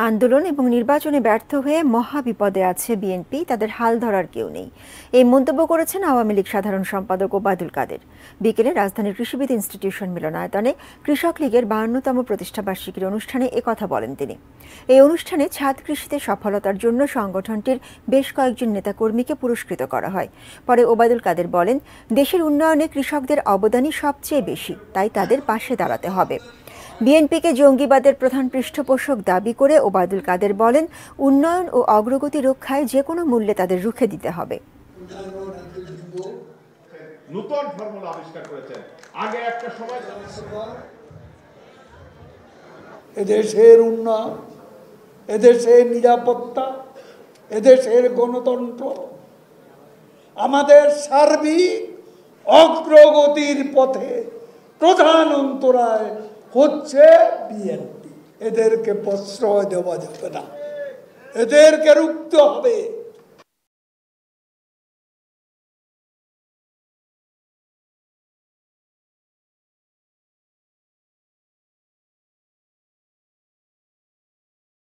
আন্দোলন এবং নির্বাচনে ব্যর্থ হয়ে মহাবিপদে আছে বিএনপি, তাদের হাল ধরার কেউ নেই, এই মন্তব্য করেছেন আওয়ামী লীগ সাধারণ সম্পাদক ওবায়দুল কাদের। বিকেলে রাজধানীর কৃষিবিদ ইনস্টিটিউশন মিলনায়তনে কৃষক লীগের 52তম প্রতিষ্ঠাবার্ষিকীর অনুষ্ঠানে একথা বলেন তিনি। এই অনুষ্ঠানে ছাদ কৃষিতে সফলতার জন্য সংগঠনটির বেশ কয়েকজন নেতাকর্মীকে পুরস্কৃত করা হয়। পরে ওবায়দুল কাদের বলেন, দেশের উন্নয়নে কৃষকদের অবদানই সবচেয়ে বেশি, তাই তাদের পাশে দাঁড়াতে হবে। বিএনপিকে জঙ্গিবাদের প্রধান পৃষ্ঠপোষক দাবি করে ওবায়দুল কাদের বলেন, উন্নয়ন ও অগ্রগতি রক্ষায় যে কোনো মূল্যে তাদের রুখে দিতে হবে। নতুন ফর্মুলা আবিষ্কার করেছেন। আগে একটা সময় এদেশের উন্নয়ন, এদেশের নিরাপত্তা, এদেশের গণতন্ত্র, আমাদের সার্বিক অগ্রগতির পথে প্রধান অন্তরায় হচ্ছে বিএনপি। এদেরকে প্রশ্রয় দেওয়া যাবে না, এদেরকে রুখতে হবে।